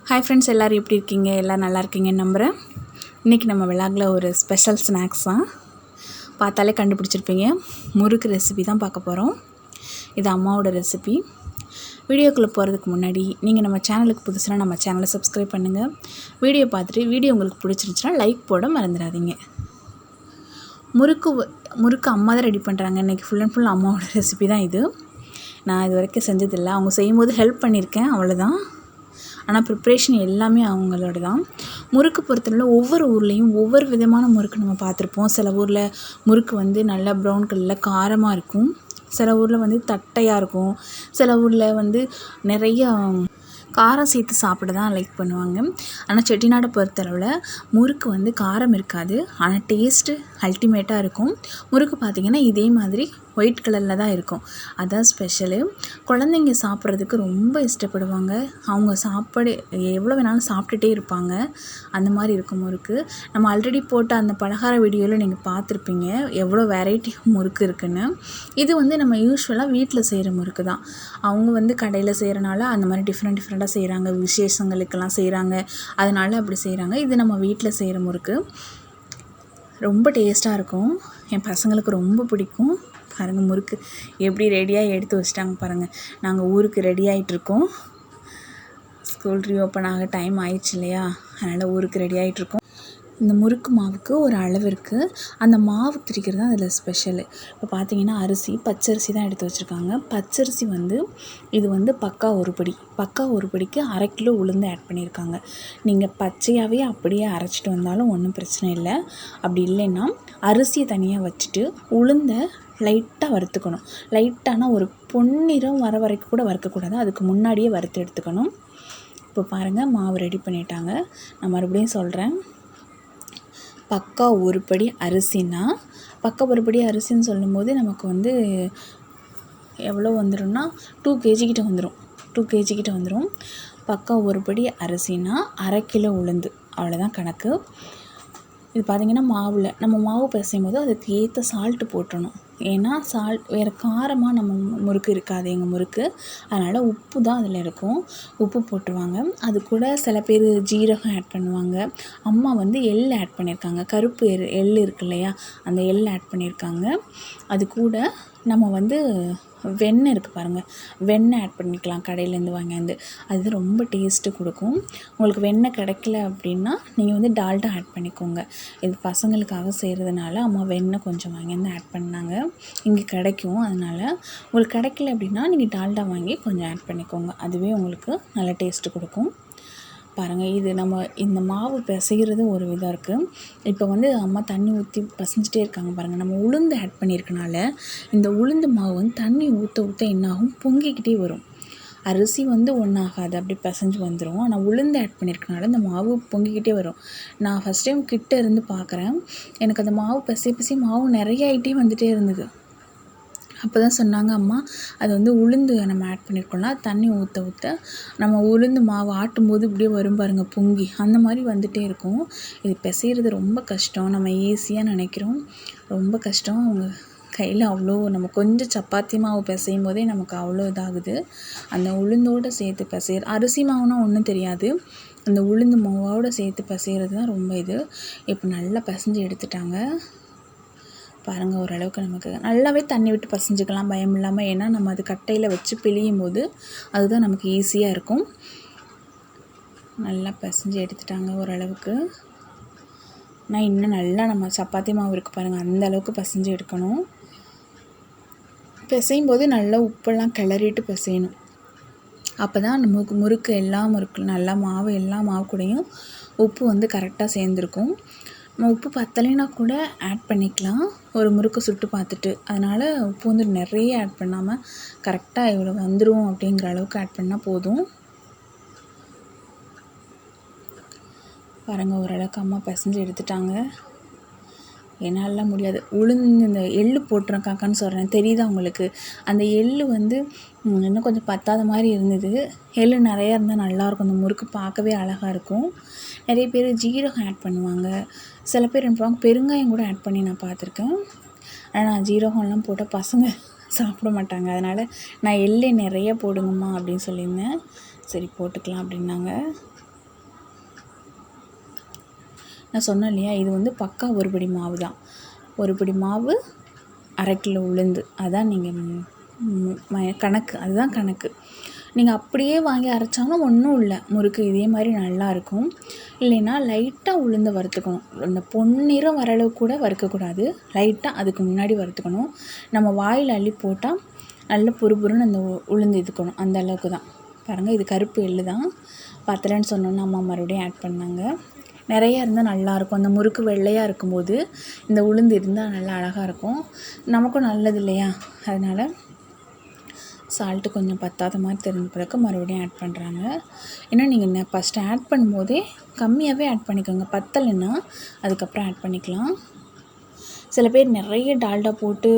Hi friends, எல்லோரும் எப்படி இருக்கீங்க? எல்லோரும் நல்லா இருக்கீங்கன்னு நம்புகிறேன். இன்றைக்கி நம்ம விலாகில் ஒரு ஸ்பெஷல் ஸ்நாக்ஸ் தான். பார்த்தாலே கண்டுபிடிச்சிருப்பீங்க. முறுக்கு ரெசிபி தான் பார்க்க போகிறோம். இது அம்மாவோட ரெசிபி. வீடியோக்குள்ளே போகிறதுக்கு முன்னாடி நீங்கள் நம்ம சேனலுக்கு புதுசுனா நம்ம சேனலை சப்ஸ்கிரைப் பண்ணுங்கள். வீடியோ பார்த்துட்டு வீடியோ உங்களுக்கு பிடிச்சிருந்துச்சுன்னா லைக் போட மறந்துடாதீங்க. முறுக்கு அம்மா தான் ரெடி பண்ணுறாங்க. இன்றைக்கி ஃபுல் அண்ட் ஃபுல் அம்மாவோட ரெசிபி தான் இது. நான் இது வரைக்கும் செஞ்சதில்லை. அவங்க செய்யும்போது ஹெல்ப் பண்ணியிருக்கேன், அவ்வளோதான். ஆனால் ப்ரிப்ரேஷன் எல்லாமே அவங்களோட தான். முறுக்கு பொறுத்தவரை ஒவ்வொரு ஊர்லேயும் ஒவ்வொரு விதமான முறுக்கு நம்ம பார்த்துருப்போம். சில ஊரில் முறுக்கு வந்து நல்லா ப்ரௌன் கலரில் காரமாக இருக்கும். சில ஊரில் வந்து தட்டையாக இருக்கும். சில ஊரில் வந்து நிறையா காரம் சேர்த்து சாப்பிட தான் லைக் பண்ணுவாங்க. ஆனால் செட்டிநாடை பொறுத்தளவில் முறுக்கு வந்து காரம் இருக்காது, ஆனால் டேஸ்ட்டு அல்டிமேட்டாக இருக்கும். முறுக்கு பார்த்திங்கன்னா இதே மாதிரி ஒயிட் கலரில் தான் இருக்கும். அதுதான் ஸ்பெஷலு. குழந்தைங்க சாப்பிட்றதுக்கு ரொம்ப இஷ்டப்படுவாங்க. அவங்க சாப்பாடு எவ்வளோ வேணாலும் சாப்பிட்டுட்டே இருப்பாங்க. அந்த மாதிரி இருக்கும் முறுக்கு. நம்ம ஆல்ரெடி போட்ட அந்த பலகார வீடியோவில் நீங்கள் பார்த்துருப்பீங்க எவ்வளோ வெரைட்டி முறுக்கு இருக்குதுன்னு. இது வந்து நம்ம யூஸ்வலாக வீட்டில் செய்கிற முறுக்கு தான். அவங்க வந்து கடையில் செய்கிறனால அந்த மாதிரி டிஃப்ரெண்ட்டாக செய்கிறாங்க. விசேஷங்களுக்கெல்லாம் செய்கிறாங்க, அதனால அப்படி செய்கிறாங்க. இது நம்ம வீட்டில் செய்கிற முறுக்கு ரொம்ப டேஸ்ட்டாக இருக்கும். என் பசங்களுக்கு ரொம்ப பிடிக்கும். பாருங்கள், முறுக்கு எப்படி ரெடியாக எடுத்து வச்சிட்டாங்க பாருங்கள். நாங்கள் ஊருக்கு ரெடி ஆகிட்ருக்கோம். ஸ்கூல் ரீஓப்பன் ஆக டைம் ஆயிடுச்சு இல்லையா, அதனால் ஊருக்கு ரெடி ஆகிட்ருக்கோம். இந்த முறுக்கு மாவுக்கு ஒரு அளவு இருக்குது. அந்த மாவு திரிக்கிறது தான் அதில் ஸ்பெஷலு. இப்போ பார்த்தீங்கன்னா பச்சரிசி தான் எடுத்து வச்சுருக்காங்க. பச்சரிசி வந்து இது வந்து பக்கா ஒரு படிக்கு 1/2 கிலோ உளுந்து ஆட் பண்ணியிருக்காங்க. நீங்கள் பச்சையாகவே அப்படியே அரைச்சிட்டு வந்தாலும் ஒன்றும் பிரச்சனை இல்லை. அப்படி இல்லைன்னா அரிசியை தனியாக வச்சுட்டு உளுந்தை லைட்டாக வறுத்துக்கணும். லைட்டானா ஒரு பொன்னிறம் வர வரைக்கும் கூட வறுக்கக்கூடாது, அதுக்கு முன்னாடியே வறுத்து எடுத்துக்கணும். இப்போ பாருங்கள், மாவு ரெடி பண்ணிட்டாங்க. நான் மறுபடியும் சொல்கிறேன். பக்கா ஒரு படி அரிசின்னு சொல்லும்போது நமக்கு வந்து எவ்வளோ வந்துடும்னா 2 kg கிட்ட வந்துடும். பக்கா ஒரு படி அரிசினா 1/2 கிலோ உளுந்து, அவ்வளோதான் கணக்கு. இது பார்த்திங்கன்னா நம்ம மாவு பிசையும் போது அதுக்கு ஏற்ற சால்ட்டு போட்டணும். ஏன்னா வேறு காரமாக நம்ம முறுக்கு இருக்காது எங்கள் முறுக்கு, அதனால் உப்பு தான் அதில் இருக்கும். உப்பு போட்டுருவாங்க. அது கூட சில பேர் ஜீரகம் ஆட் பண்ணுவாங்க. அம்மா வந்து எள் ஆட் பண்ணியிருக்காங்க. கருப்பு எள் இருக்கு இல்லையா, அந்த எள் ஆட் பண்ணியிருக்காங்க. அது கூட நம்ம வந்து வெண்ணெய் இருக்குது பாருங்கள், வெண்ணெய் ஆட் பண்ணிக்கலாம் கடையிலேருந்து வாங்கியாந்து. அது ரொம்ப டேஸ்ட்டு கொடுக்கும். உங்களுக்கு வெண்ணெய் கிடைக்கல அப்படின்னா நீங்கள் வந்து டால்டா ஆட் பண்ணிக்கோங்க. இது பசங்களுக்காக செய்கிறதுனால அம்மா வெண்ணெய் கொஞ்சம் வாங்கியாந்து ஆட் பண்ணாங்க. இங்கே கிடைக்கும், அதனால் உங்களுக்கு கிடைக்கல அப்படின்னா நீங்கள் டால்டா வாங்கி கொஞ்சம் ஆட் பண்ணிக்கோங்க. அதுவே உங்களுக்கு நல்ல டேஸ்ட்டு கொடுக்கும். பாருங்கள், இது நம்ம இந்த மாவு பிசைகிறது ஒரு விதம் இருக்குது. இப்போ வந்து அம்மா தண்ணி ஊற்றி பசைஞ்சிட்டே இருக்காங்க பாருங்கள். நம்ம உளுந்து ஆட் பண்ணியிருக்கனால இந்த உளுந்து மாவு வந்து தண்ணி ஊற்ற என்னாகும், பொங்கிக்கிட்டே வரும். அரிசி வந்து ஒன்றாகாது, அப்படி பிசைஞ்சு வந்துடும். ஆனால் உளுந்து ஆட் பண்ணியிருக்கனால இந்த மாவு பொங்கிக்கிட்டே வரும். நான் ஃபஸ்ட் டைம் கிட்டே இருந்து பார்க்குறேன். எனக்கு அந்த மாவு பிசை மாவு நிறைய ஆகிட்டே வந்துகிட்டே இருந்தது. அப்போ தான் சொன்னாங்க அம்மா, அது வந்து உளுந்து நம்ம ஆட் பண்ணியிருக்கோம்னா தண்ணி ஊற்ற நம்ம உளுந்து மாவு ஆட்டும்போது இப்படியே வரும் பாருங்கள், பொங்கி அந்த மாதிரி வந்துகிட்டே இருக்கும். இது பிசைகிறது ரொம்ப கஷ்டம். நம்ம ஈஸியாக நினைக்கிறோம், ரொம்ப கஷ்டம். அவங்க கையில் அவ்வளோ நம்ம கொஞ்சம் சப்பாத்தி மாவு பிசையும் போதே நமக்கு அவ்வளோ இதாகுது. அந்த உளுந்தோடு சேர்த்து அரிசி மாவுனா ஒன்றும் தெரியாது, அந்த உளுந்து மாவோடு சேர்த்து பிசைகிறது தான் ரொம்ப இது. இப்போ நல்லா பிசைஞ்சு எடுத்துட்டாங்க பாருங்கள். ஓரளவுக்கு நமக்கு நல்லாவே தண்ணி விட்டு பசைஞ்சிக்கலாம் பயம் இல்லாமல். ஏன்னா நம்ம அது கட்டையில் வச்சு பிழியும் போது அதுதான் நமக்கு ஈஸியாக இருக்கும். நல்லா பசைஞ்சு எடுத்துட்டாங்க ஓரளவுக்கு. நான் இன்னும் நல்லா நம்ம சப்பாத்தி மாவு இருக்குது பாருங்கள், அந்த அளவுக்கு பசைஞ்சு எடுக்கணும். பிசையும் போது நல்லா உப்பெல்லாம் கிளறிட்டு பிசையணும். அப்போ தான் நமக்கு முறுக்கு நல்லா எல்லா மாவு கூடயும் உப்பு வந்து கரெக்டாக சேர்ந்துருக்கும். நம்ம உப்பு பத்தலைன்னா கூட ஆட் பண்ணிக்கலாம், ஒரு முறுக்கு சுட்டு பார்த்துட்டு. அதனால் உப்பு வந்து நிறைய ஆட் பண்ணாமல் கரெக்டாக இவ்வளோ வந்துடும் அப்படிங்கிற அளவுக்கு ஆட் பண்ணால் போதும். பாருங்கள், ஓரளவுக்கு அம்மா பிசைஞ்சு எடுத்துட்டாங்க. என்னாலாம் முடியாது. உளுந்து இந்த எள்ளு போட்டிருக்காக்கான்னு சொல்கிறேன், தெரியுதா உங்களுக்கு? அந்த எள்ளு வந்து இன்னும் கொஞ்சம் பத்தாத மாதிரி இருந்தது. எள்ளு நிறையா இருந்தால் நல்லாயிருக்கும், அந்த முறுக்கு பார்க்கவே அழகாக இருக்கும். நிறைய பேர் ஜீரகம் ஆட் பண்ணுவாங்க. சில பேர் என்ன பண்ணுவாங்க, பெருங்காயம் கூட ஆட் பண்ணி நான் பார்த்துருக்கேன். ஆனால் நான் ஜீரகம்லாம் போட்டால் பசங்க சாப்பிட மாட்டாங்க. அதனால் நான் எள்ளு நிறைய போடுங்கம்மா அப்படின்னு சொல்லியிருந்தேன். சரி போட்டுக்கலாம் அப்படின்னாங்க. நான் சொன்னேன் இல்லையா, இது வந்து பக்கா ஒரு படி மாவு தான். ஒரு படி மாவு, 1/2 கிலோ உளுந்து, அதான் நீங்கள் கணக்கு, அதுதான் கணக்கு. நீங்கள் அப்படியே வாங்கி அரைச்சாலும் ஒன்றும் இல்லை, முறுக்கு இதே மாதிரி நல்லாயிருக்கும். இல்லைன்னா லைட்டாக உளுந்து வறுத்துக்கணும். இந்த பொன்னிறம் வர அளவுக்கு கூட வறுக்கக்கூடாது, லைட்டாக அதுக்கு முன்னாடி வறுத்துக்கணும். நம்ம வாயில் அள்ளி போட்டால் நல்ல பொறுபொருன்னு அந்த உளுந்து இதுக்கணும், அந்த அளவுக்கு தான். பாருங்கள், இது கருப்பு எள்ளு தான். பத்தலைன்னு சொன்னோன்னு அம்மா மறுபடியும் ஆட் பண்ணாங்க. நிறையா இருந்தால் நல்லாயிருக்கும். அந்த முறுக்கு வெள்ளையாக இருக்கும்போது இந்த உளுந்து இருந்தால் நல்லா அழகாக இருக்கும், நமக்கும் நல்லது இல்லையா. அதனால் சால்ட்டு கொஞ்சம் பத்தாத மாதிரி தெரிஞ்ச பிறகு மறுபடியும் ஆட் பண்ணுறாங்க. ஏன்னா நீங்கள் ஃபஸ்ட்டு ஆட் பண்ணும்போதே கம்மியாகவே ஆட் பண்ணிக்கோங்க, பத்தலைன்னா அதுக்கப்புறம் ஆட் பண்ணிக்கலாம். சில பேர் நிறைய டால்டா போட்டு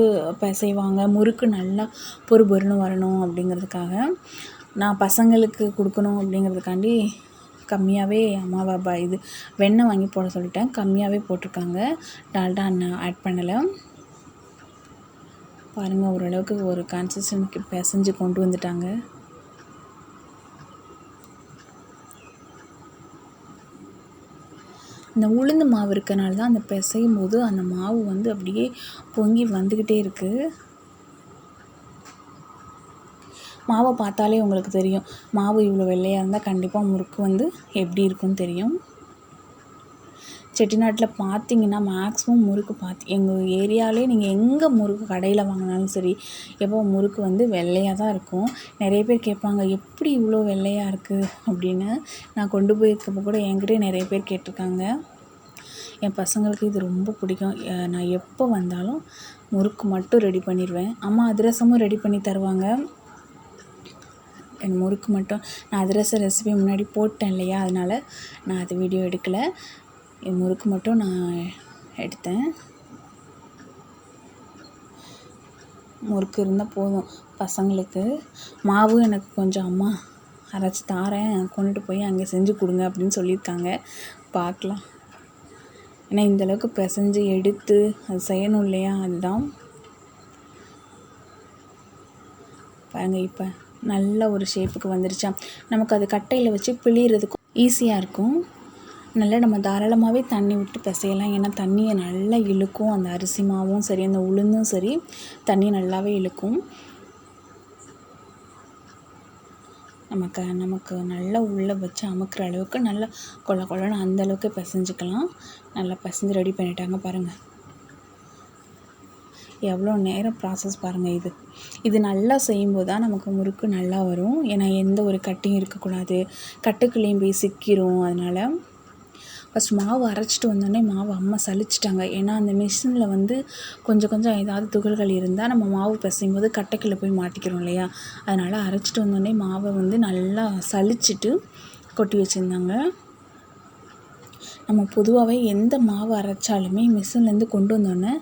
செய்வாங்க, முறுக்கு நல்லா பொறுன்னு வரணும் அப்படிங்கிறதுக்காக. நான் பசங்களுக்கு கொடுக்கணும் அப்படிங்கிறதுக்காண்டி கம்மியாகவே அம்மாவை இது வெண்ணெய் வாங்கி போட சொல்லிட்டேன், கம்மியாகவே போட்டிருக்காங்க, டால்டா ஆட் பண்ணலை. பாருங்கள், ஓரளவுக்கு ஒரு கன்சிஸ்டன்சிக்கு பிசைஞ்சு கொண்டு வந்துட்டாங்க. இந்த உளுந்து மாவு இருக்கனால தான் அந்த பிசையும் போது அந்த மாவு வந்து அப்படியே பொங்கி வந்துக்கிட்டே இருக்குது. மாவை பார்த்தாலே உங்களுக்கு தெரியும், மாவு இவ்வளோ வெள்ளையாக இருந்தால் கண்டிப்பாக முறுக்கு வந்து எப்படி இருக்குன்னு தெரியும். செட்டிநாட்டில் பார்த்தீங்கன்னா மேக்ஸிமம் முறுக்கு எங்கள் ஏரியாவிலே நீங்கள் எங்கே முறுக்கு கடையில் வாங்கினாலும் சரி, எப்போ முறுக்கு வந்து வெள்ளையாக தான் இருக்கும். நிறைய பேர் கேட்பாங்க, எப்படி இவ்வளோ வெள்ளையாக இருக்குது அப்படின்னு. நான் கொண்டு போயிருக்கப்போ கூட என்கிட்டே நிறைய பேர் கேட்டிருக்காங்க. என் பசங்களுக்கு இது ரொம்ப பிடிக்கும். நான் எப்போ வந்தாலும் முறுக்கு மட்டும் ரெடி பண்ணிடுவேன். அம்மா அதிரசமும் ரெடி பண்ணி தருவாங்க. என் முறுக்கு மட்டும் நான் அதிரசம் ரெசிபி முன்னாடி போட்டேன் இல்லையா, அதனால் நான் அது வீடியோ எடுக்கலை. என் முறுக்கு மட்டும் நான் எடுத்தேன். முறுக்கு இருந்தால் போதும் பசங்களுக்கு. மாவு எனக்கு கொஞ்சம் அம்மா அரைச்சி தாரேன், கொண்டுட்டு போய் அங்கே செஞ்சு கொடுங்க அப்படின்னு சொல்லியிருக்காங்க. பார்க்கலாம். ஏன்னா இந்தளவுக்கு பிசைஞ்சு எடுத்து அது செய்யணும் இல்லையா, அதுதான். பாருங்கள், இப்போ நல்ல ஒரு ஷேப்புக்கு வந்துருச்சா. நமக்கு அது கட்டையில் வச்சு பிழியறதுக்கும் ஈஸியாக இருக்கும். நல்லா நம்ம தாராளமாகவே தண்ணி விட்டு பிசையலாம். ஏன்னா தண்ணியை நல்லா இழுக்கும், அந்த அரிசி மாவும் சரி அந்த உளுந்தும் சரி தண்ணியை நல்லாவே இழுக்கும். நமக்கு நல்லா உள்ளே வச்சு அமுக்கிற அளவுக்கு நல்லா கொள்ளன்னு அந்தளவுக்கு பிசைஞ்சிக்கலாம். நல்லா பிசைஞ்சு ரெடி பண்ணிட்டாங்க. பாருங்கள் எவ்வளோ நேரம் ப்ராசஸ் பாருங்கள். இது நல்லா செய்யும்போது தான் நமக்கு முறுக்கு நல்லா வரும். ஏன்னா எந்த ஒரு கட்டியும் இருக்கக்கூடாது, கட்டுக்குள்ளேயும் போய் சிக்கிரும். அதனால் ஃபஸ்ட் மாவு அரைச்சிட்டு வந்தோடனே மாவு அம்மா சலிச்சிட்டாங்க. ஏன்னா அந்த மிஷினில் வந்து கொஞ்சம் ஏதாவது துகள்கள் இருந்தால் நம்ம மாவு பிசையும் போது கட்டைக்குள்ளே போய் மாட்டிக்கிறோம் இல்லையா, அதனால் அரைச்சிட்டு வந்தோடனே மாவை வந்து நல்லா சலிச்சிட்டு கொட்டி வச்சுருந்தாங்க. நம்ம பொதுவாகவே எந்த மாவு அரைச்சாலுமே மிஷின்லேருந்து கொண்டு வந்தோடனே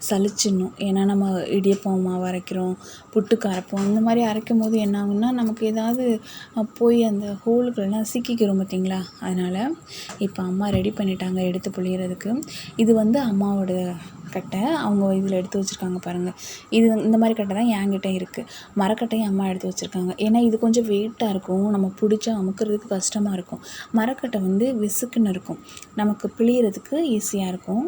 சலிச்சிடணும். ஏன்னா நம்ம இடியப்பம் மாவு அரைக்கிறோம், புட்டுக்கு அரைப்போம், இந்த மாதிரி அரைக்கும் போது என்ன ஆகுன்னா நமக்கு ஏதாவது போய் அந்த ஹோல்கள்லாம் சிக்கிக்கிறோம் பார்த்திங்களா. அதனால் இப்போ அம்மா ரெடி பண்ணிட்டாங்க எடுத்து புளியறதுக்கு. இது வந்து அம்மாவோட கட்டை, அவங்க இதில் எடுத்து வச்சுருக்காங்க பாருங்கள். இது இந்த மாதிரி கட்டை தான் என்கிட்ட இருக்குது. மரக்கட்டையும் அம்மா எடுத்து வச்சுருக்காங்க. ஏன்னா இது கொஞ்சம் வெயிட்டாக இருக்கும், நம்ம பிடிச்சா அமுக்கிறதுக்கு கஷ்டமாக இருக்கும். மரக்கட்டை வந்து விசுக்குன்னு இருக்கும், நமக்கு பிழியறதுக்கு ஈஸியாக இருக்கும்.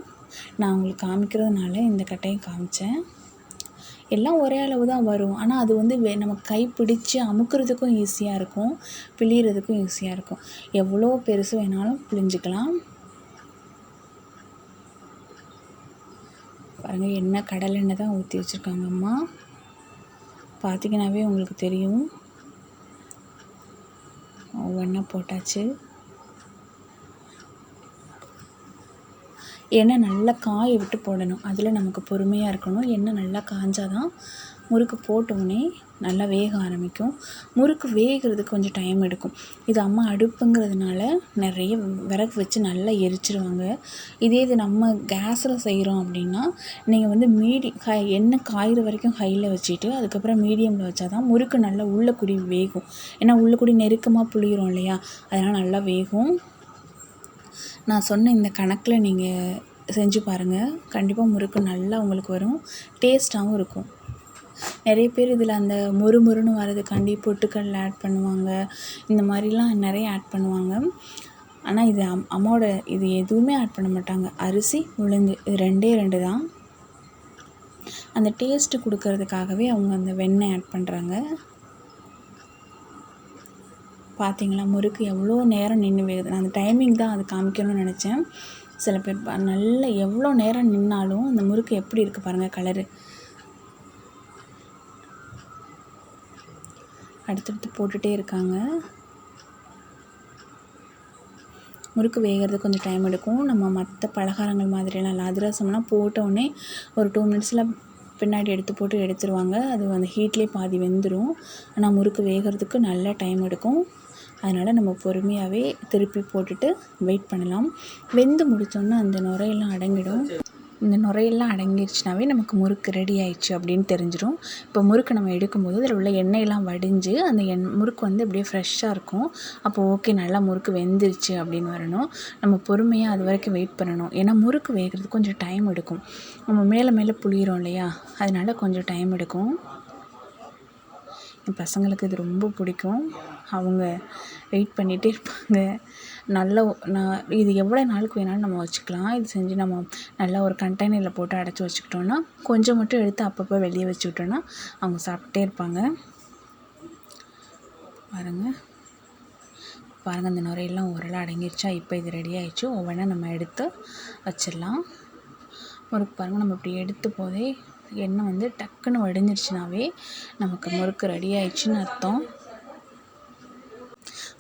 நான் உங்களுக்கு காமிக்கிறதுனால இந்த கட்டையும் காமிச்சேன். எல்லாம் ஒரே அளவு தான் வரும், ஆனால் அது வந்து நம்ம கை பிடிச்சி அமுக்கிறதுக்கும் ஈஸியாக இருக்கும், பிழியறதுக்கும் ஈஸியாக இருக்கும். எவ்வளோ பெருசு வேணாலும் பிழிஞ்சிக்கலாம். பாருங்கள், எண்ணெய் கடலெண்ணெய் தான் ஊற்றி வச்சுருக்காங்க அம்மா. பார்த்திங்கனாவே உங்களுக்கு தெரியும். ஒவ்வொன்றா போட்டாச்சு. எண்ணெய் நல்லா காய விட்டு போடணும், அதில் நமக்கு பொறுமையாக இருக்கணும். எண்ணெய் நல்லா காஞ்சாதான் முறுக்கு போட்டோடனே நல்லா வேக ஆரம்பிக்கும். முறுக்கு வேகிறதுக்கு கொஞ்சம் டைம் எடுக்கும். இது அம்மா அடுப்புங்கிறதுனால நிறைய விறகு வச்சு நல்லா எரிச்சிருவாங்க. இது நம்ம கேஸில் செய்கிறோம் அப்படின்னா நீங்கள் வந்து எண்ணெய் காயிற வரைக்கும் ஹையில் வச்சுட்டு அதுக்கப்புறம் மீடியமில் வச்சா தான் முறுக்கு நல்லா உள்ளக்கூடி வேகும். ஏன்னா உள்ளக்கூடி நெருக்கமாக புளிகிறோம் இல்லையா, அதனால் நல்லா வேகும். நான் சொன்ன இந்த கணக்கில் நீங்கள் செஞ்சு பாருங்கள், கண்டிப்பாக முறுக்கு நல்லா உங்களுக்கு வரும், டேஸ்ட்டாகவும் இருக்கும். நிறைய பேர் இதில் அந்த மொறுன்னு வரதுக்காண்டி பொட்டுக்கடலை ஆட் பண்ணுவாங்க, இந்த மாதிரிலாம் நிறைய ஆட் பண்ணுவாங்க. ஆனால் இது அம்மாவோட இது எதுவுமே ஆட் பண்ண மாட்டாங்க. அரிசி உளுந்து இது 2 தான். அந்த டேஸ்ட்டு கொடுக்கறதுக்காகவே அவங்க அந்த வெண்ணெய் ஆட் பண்ணுறாங்க. பார்த்தீங்களா முறுக்கு எவ்வளோ நேரம் நின்று வேகுது. நான் அந்த டைமிங் தான் அது காமிக்கணும்னு நினச்சேன். சில பேர் நல்லா எவ்வளோ நேரம் நின்னாலும் அந்த முறுக்கு எப்படி இருக்குது பாருங்கள் கலரு. அடுத்தடுத்து போட்டுகிட்டே இருக்காங்க. முறுக்கு வேகிறது கொஞ்சம் டைம் எடுக்கும். நம்ம மற்ற பலகாரங்கள் மாதிரியெல்லாம் இல்லை. அதிரசம்லாம் போட்டோடனே ஒரு 2 மினிட்ஸில் பின்னாடி எடுத்து போட்டு எடுத்துருவாங்க. அது அந்த ஹீட்லேயே பாதி வெந்துடும். ஆனால் முறுக்கு வேகிறதுக்கு நல்ல டைம் எடுக்கும். அதனால் நம்ம பொறுமையாகவே திருப்பி போட்டுட்டு வெயிட் பண்ணலாம். வெந்து முடித்தோன்னே அந்த நுரையெல்லாம் அடங்கிடும். இந்த நுரையெல்லாம் அடங்கிடுச்சுனாவே நமக்கு முறுக்கு ரெடி ஆயிடுச்சு அப்படின்னு தெரிஞ்சிடும். இப்போ முறுக்கு நம்ம எடுக்கும்போது அதில் உள்ள எண்ணெயெல்லாம் வடிஞ்சு அந்த முறுக்கு வந்து அப்படியே ஃப்ரெஷ்ஷாக இருக்கும். அப்போ ஓகே நல்லா முறுக்கு வெந்துருச்சு அப்படின்னு வரணும். நம்ம பொறுமையாக அது வரைக்கும் வெயிட் பண்ணணும். ஏன்னா முறுக்கு வேகிறதுக்கு கொஞ்சம் டைம் எடுக்கும். நம்ம மேலே மேலே புளிகிறோம் இல்லையா, அதனால கொஞ்சம் டைம் எடுக்கும். என் பசங்களுக்கு இது ரொம்ப பிடிக்கும். அவங்க வெயிட் பண்ணிகிட்டே இருப்பாங்க. இது எவ்வளோ நாளுக்கு வேணாலும் நம்ம வச்சுக்கலாம். இது செஞ்சு நம்ம நல்லா ஒரு கண்டெய்னரில் போட்டு அடைச்சி வச்சுக்கிட்டோன்னா கொஞ்சம் மட்டும் எடுத்து அப்பப்போ வெளியே வச்சுக்கிட்டோன்னா அவங்க சாப்பிட்டே இருப்பாங்க. பாருங்கள் அந்த நுரையெல்லாம் ஓரளவு அடங்கிடுச்சா. இப்போ இது ரெடி ஆகிடுச்சு. ஒவ்வொன்றா நம்ம எடுத்து வச்சிடலாம். முறுக்கு பாருங்கள், நம்ம இப்படி எடுத்து போதே எண்ணெய் வந்து டக்குன்னு வடிஞ்சிருச்சுனாவே நமக்கு முறுக்கு ரெடி ஆயிடுச்சுன்னு அர்த்தம்.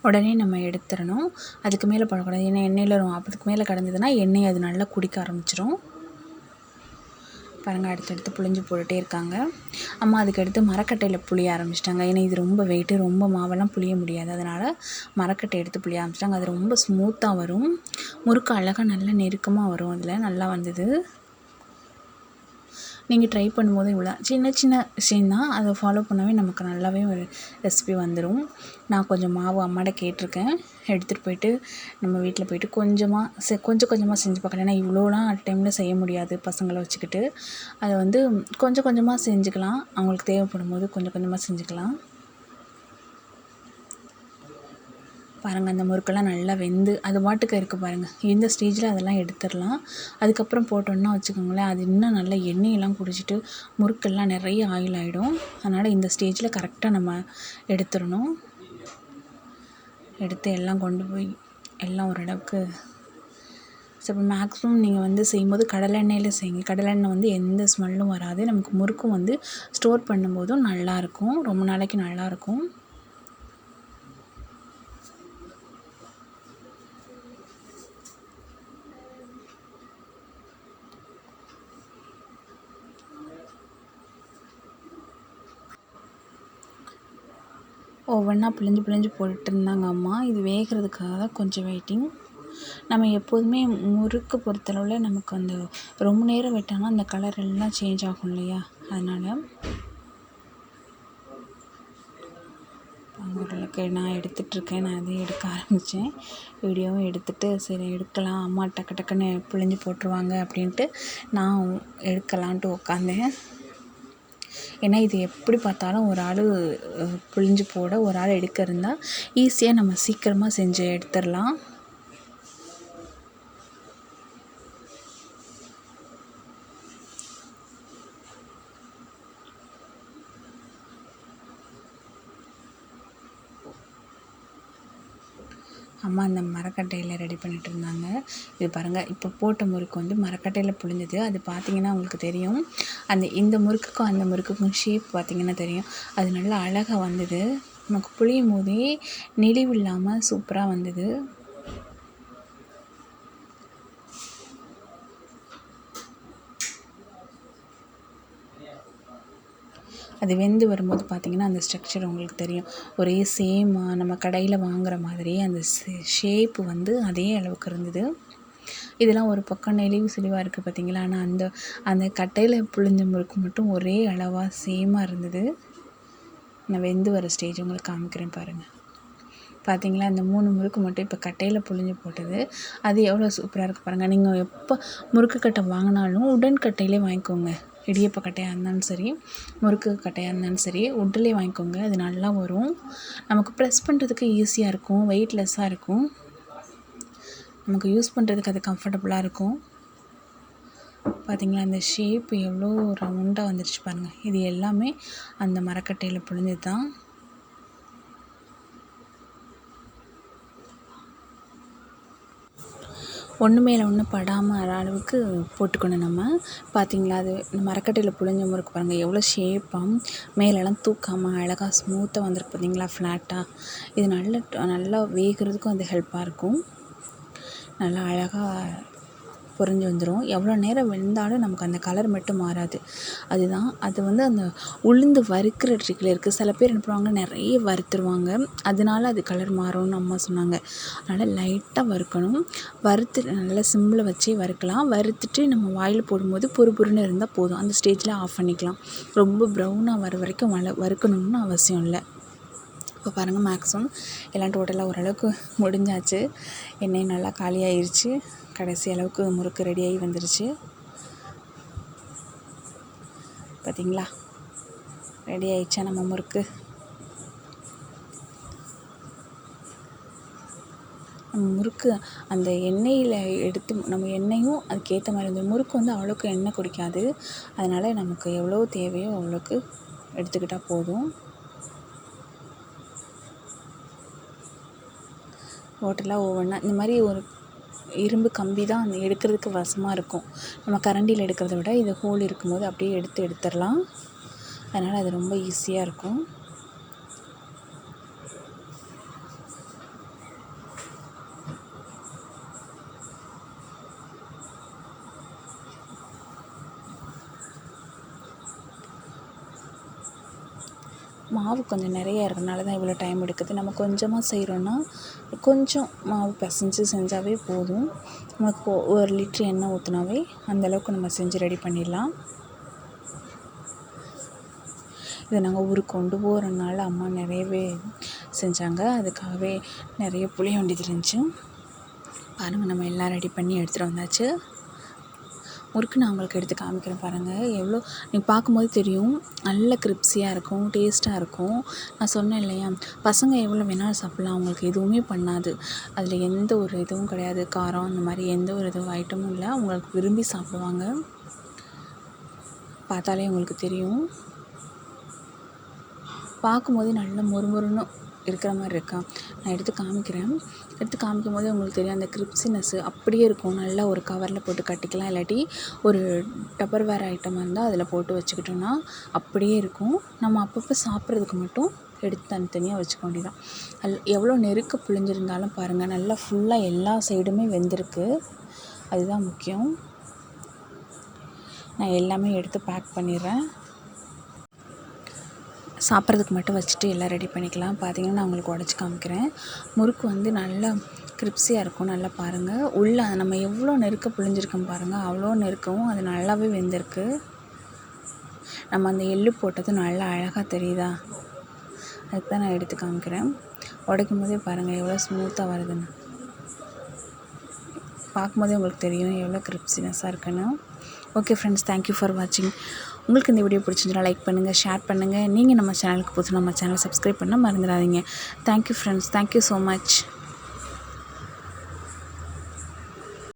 உடனே நம்ம எடுத்துடணும். அதுக்கு மேலே போடக்கூடாது. ஏன்னா எண்ணெயில் அதுக்கு மேலே கடந்ததுன்னா எண்ணெய் அது நல்லா குடிக்க ஆரம்பிச்சிடும். பாருங்கள் அடுத்தடுத்து புளிஞ்சு போட்டுகிட்டே இருக்காங்க. அம்மா அதுக்கு எடுத்து மரக்கட்டையில் புளிய ஆரம்பிச்சிட்டாங்க. ஏன்னா இது ரொம்ப வெயிட்டு, ரொம்ப மாவெல்லாம் புளிய முடியாது. அதனால் மரக்கட்டை எடுத்து புளிய ஆரம்பிச்சிட்டாங்க. அது ரொம்ப ஸ்மூத்தாக வரும். முறுக்கு அழகாக நல்லா நெருக்கமாக வரும். அதில் நல்லா வந்தது. நீங்கள் ட்ரை பண்ணும்போது இவ்வளோ சின்ன சின்ன விஷயந்தான், அதை ஃபாலோ பண்ணவே நமக்கு நல்லாவே ஒரு ரெசிபி வந்துடும். நான் கொஞ்சம் மாவு அம்மாட்ட கேட்டிருக்கேன். எடுத்துகிட்டு போயிட்டு நம்ம வீட்டில் போயிட்டு கொஞ்சமாக கொஞ்சம் கொஞ்சமாக செஞ்சு பார்க்கலாம். ஏன்னா இவ்வளோலாம் டைமில் செய்ய முடியாது பசங்களை வச்சுக்கிட்டு. அதை வந்து கொஞ்சம் கொஞ்சமாக செஞ்சுக்கலாம். அவங்களுக்கு தேவைப்படும் போது கொஞ்சம் கொஞ்சமாக செஞ்சுக்கலாம். பாருங்கள் அந்த முறுக்கெல்லாம் நல்லா வெந்து அது பாட்டுக்கு இருக்குது பாருங்கள். இந்த ஸ்டேஜில் அதெல்லாம் எடுத்துடலாம். அதுக்கப்புறம் போட்டோன்னா வச்சுக்கோங்களேன், அது இன்னும் நல்லா எண்ணெயெல்லாம் குடிச்சிட்டு முறுக்கெல்லாம் நிறைய ஆயில் ஆகிடும். அதனால் இந்த ஸ்டேஜில் கரெக்டாக நம்ம எடுத்துடணும். எடுத்து எல்லாம் கொண்டு போய் எல்லாம் ஓரளவுக்கு இப்போ மேக்ஸிமம் நீங்கள் வந்து செய்யும்போது கடலெண்ணெயில் செய்யுங்க. கடலெண்ணெய் வந்து எந்த ஸ்மெல்லும் வராது. நமக்கு முறுக்கும் வந்து ஸ்டோர் பண்ணும்போதும் நல்லாயிருக்கும். ரொம்ப நாளைக்கு நல்லாயிருக்கும். ஒவ்வொன்றா பிழிஞ்சு போட்டுட்டு இருந்தாங்க அம்மா. இது வேகிறதுக்காக கொஞ்சம் வெயிட்டிங். நம்ம எப்போதுமே முறுக்கு பொறுத்தளவில் நமக்கு அந்த ரொம்ப நேரம் விட்டோம்னா அந்த கலர் எல்லாம் சேஞ்ச் ஆகும் இல்லையா, அதனால் ஓரளவுக்கு நான் எடுத்துகிட்ருக்கேன். நான் அதையும் எடுக்க ஆரம்பித்தேன். வீடியோவும் எடுத்துகிட்டு சரி எடுக்கலாம், அம்மா டக்கு டக்குன்னு பிழிஞ்சு போட்டுருவாங்க அப்படின்ட்டு நான் எடுக்கலான்ட்டு உட்காந்தேன். ஏன்னா இது எப்படி பார்த்தாலும் ஒரு ஆள் புழிஞ்சு போட ஒரு ஆள் எடுக்க இருந்தால் ஈஸியாக நம்ம சீக்கிரமாக செஞ்சு எடுத்துடலாம். அம்மா அந்த மரக்கட்டையில் ரெடி பண்ணிகிட்டு இருந்தாங்க. இது பாருங்கள், இப்போ போட்ட முறுக்கு வந்து மரக்கட்டையில் புழிஞ்சது. அது பார்த்திங்கன்னா உங்களுக்கு தெரியும். இந்த முறுக்குக்கும் அந்த முறுக்குக்கும் ஷேப் பார்த்திங்கன்னா தெரியும். அது நல்லா அழகாக வந்தது. நமக்கு புளியும் போதே நெளிவு இல்லாமல் சூப்பராக வந்தது. அது வெந்து வரும்போது பார்த்திங்கன்னா அந்த ஸ்ட்ரக்சர் உங்களுக்கு தெரியும். ஒரே சேமாக நம்ம கடையில் வாங்குகிற மாதிரி அந்த ஷேப்பு வந்து அதே அளவுக்கு இருந்தது. இதெல்லாம் ஒரு பக்கம் நெளிவு சுழிவாக இருக்குது பார்த்திங்களா. ஆனால் அந்த கட்டையில் புழிஞ்ச முறுக்கு மட்டும் ஒரே அளவாக சேமாக இருந்தது. நான் வெந்து வர ஸ்டேஜ் உங்களுக்கு காமிக்கிறேன் பாருங்கள். பார்த்திங்களா, அந்த 3 முறுக்கு மட்டும் இப்போ கட்டையில் புழிஞ்சு போட்டது. அது எவ்வளோ சூப்பராக இருக்குது பாருங்கள். நீங்கள் எப்போ முறுக்கு கட்டை வாங்கினாலும் உடன் கட்டையிலே வாங்கிக்கோங்க. இடியப்ப கட்டையாக இருந்தாலும் சரி, முறுக்கு கட்டையாக இருந்தாலும் சரி, உட்டிலே வாங்கிக்கோங்க. அது நல்லா வரும். நமக்கு ப்ரெஸ் பண்ணுறதுக்கு ஈஸியாக இருக்கும், வெயிட்லெஸ்ஸாக இருக்கும். நமக்கு யூஸ் பண்ணுறதுக்கு அது கம்ஃபர்டபுளாக இருக்கும். பார்த்திங்களா, இந்த ஷேப் எவ்வளோ ரவுண்டாக வந்துடுச்சு பாருங்கள். இது எல்லாமே அந்த மரக்கட்டையில் புழிஞ்சது தான். ஒன்று மேலே ஒன்று படாமல் அளவுக்கு போட்டுக்கணும் நம்ம. பார்த்திங்களா, அது மரக்கட்டையில் புழிஞ்ச முறுக்கு பாருங்கள் எவ்வளோ ஷேப்பாக மேலெல்லாம் தூக்காமல் அழகாக ஸ்மூத்தாக வந்திருக்கு. பார்த்திங்களா, ஃப்ளாட்டாக. இது நல்லா வேகிறதுக்கும் அது ஹெல்ப்பாக இருக்கும். நல்லா அழகாக பொரிஞ்சு வந்துடும். எவ்வளோ நேரம் வெந்தாலும் நமக்கு அந்த கலர் மட்டும் மாறாது. அதுதான் அது வந்து அந்த உளுந்து வறுக்கிற ட்ரிக்கில் இருக்குது. சில பேர் என்ன பண்ணுவாங்க, நிறைய வறுத்துருவாங்க, அதனால அது கலர் மாறும்னு அம்மா சொன்னாங்க. அதனால் லைட்டாக வறுக்கணும். வறுத்து நல்லா சிம்மில் வச்சே வறுக்கலாம். வறுத்துட்டு நம்ம வாயில் போடும்போது பொறுன்னு இருந்தால் போதும். அந்த ஸ்டேஜில் ஆஃப் பண்ணிக்கலாம். ரொம்ப ப்ரௌனாக வர வரைக்கும் வறுக்கணும்னு அவசியம் இல்லை. இப்போ பாருங்கள், மேக்ஸிமம் எல்லாம் டோட்டலாக ஓரளவுக்கு முடிஞ்சாச்சு. எண்ணெய் நல்லா காலியாகிருச்சு. கடைசி அளவுக்கு முறுக்கு ரெடியாகி வந்துருச்சு. பார்த்திங்களா, ரெடி ஆகிடுச்சா நம்ம முறுக்கு. நம்ம முறுக்கு அந்த எண்ணெயில் எடுத்து நம்ம எண்ணெயும் அதுக்கேற்ற மாதிரி இந்த முறுக்கு வந்து அவ்வளோக்கு எண்ணெய் குடிக்காது. அதனால் நமக்கு எவ்வளோ தேவையோ அவ்வளோக்கு எடுத்துக்கிட்டால் போதும். டோட்டலாக ஒவ்வொன்றா இந்த மாதிரி ஒரு இரும்பு கம்பி தான் அந்த எடுக்கிறதுக்கு வசமாக இருக்கும். நம்ம கரண்டியில் எடுக்கிறத விட இது ஹோல் இருக்கும்போது அப்படியே எடுத்துடலாம். அதனால் அது ரொம்ப ஈஸியாக இருக்கும். மாவு கொஞ்சம் நிறையா இருக்கிறனால தான் இவ்வளோ டைம் எடுக்குது. நம்ம கொஞ்சமாக செய்கிறோன்னா கொஞ்சம் மாவு பிசைஞ்சு செஞ்சாவே போதும். நமக்கு 1 லிட்ரு எண்ணெய் ஊற்றினாவே அந்தளவுக்கு நம்ம செஞ்சு ரெடி பண்ணிடலாம். இதை நாங்கள் ஊருக்கு கொண்டு போகிறனால அம்மா நிறையவே செஞ்சாங்க. அதுக்காகவே நிறைய புளிய வேண்டியது இருந்துச்சு. பாருங்கள், நம்ம எல்லாம் ரெடி பண்ணி எடுத்துகிட்டு வந்தாச்சு. முறுக்கு நான் உங்களுக்கு எடுத்து காமிக்கிறேன் பாருங்கள். எவ்வளோ நீங்கள் பார்க்கும்போது தெரியும், நல்ல கிரிப்ஸியாக இருக்கும், டேஸ்ட்டாக இருக்கும். நான் சொன்னேன் இல்லையா, பசங்க எவ்வளோ வேணாலும் சாப்பிட்லாம், அவங்களுக்கு எதுவுமே பண்ணாது. அதில் எந்த ஒரு இதுவும் கிடையாது, காரம் அந்த மாதிரி எந்த ஒரு இதுவும் ஐட்டமும் இல்லை. அவங்களுக்கு விரும்பி சாப்பிடுவாங்க. பார்த்தாலே உங்களுக்கு தெரியும். பார்க்கும்போது நல்ல மொறுமொறுன்னு இருக்கிற மாதிரி இருக்கா. நான் எடுத்து காமிக்கும் போது உங்களுக்கு தெரியும் அந்த கிரிப்ஸினஸ்ஸு அப்படியே இருக்கும். நல்லா ஒரு கவரில் போட்டு கட்டிக்கலாம். இல்லாட்டி ஒரு டப்பர்வேர் ஐட்டமாக இருந்தால் அதில் போட்டு வச்சுக்கிட்டோன்னா அப்படியே இருக்கும். நம்ம அப்பப்போ சாப்பிட்றதுக்கு மட்டும் எடுத்து தனித்தனியாக வச்சுக்க வேண்டியதான். எவ்வளோ நெருக்க புழிஞ்சிருந்தாலும் பாருங்கள், நல்லா ஃபுல்லாக எல்லா சைடுமே வெந்திருக்கு. அதுதான் முக்கியம். நான் எல்லாமே எடுத்து பேக் பண்ணிடுறேன். சாப்பிட்றதுக்கு மட்டும் வச்சுட்டு எல்லாம் ரெடி பண்ணிக்கலாம். பார்த்திங்கன்னா நான் உங்களுக்கு உடச்சி காமிக்கிறேன். முறுக்கு வந்து நல்லா கிரிப்ஸியாக இருக்கும். நல்லா பாருங்கள், உள்ளே நம்ம எவ்வளோ நெருக்க புழிஞ்சிருக்கோம் பாருங்கள், அவ்வளோ நெருக்கவும் அது நல்லாவே வெந்திருக்கு. நம்ம அந்த எள்ளு போட்டது நல்லா அழகாக தெரியுதா, அதுக்கு தான் நான் எடுத்து காமிக்கிறேன். உடைக்கும் போதே பாருங்கள் எவ்வளோ ஸ்மூத்தாக வருதுன்னு. பார்க்கும்போதே உங்களுக்கு தெரியும் எவ்வளோ கிரிப்ஸினஸ்ஸாக இருக்குன்னு. ஓகே ஃப்ரெண்ட்ஸ், தேங்க்யூ ஃபார் வாட்சிங். உங்களுக்கு இந்த வீடியோ பிடிச்சிருந்தா லைக் பண்ணுங்கள், ஷேர் பண்ணுங்கள். நீங்கள் நம்ம சேனலுக்கு புதுசு நம்ம சேனலை சப்ஸ்கிரைப் பண்ண மறந்துடாதீங்க. Thank you friends, thank you so much.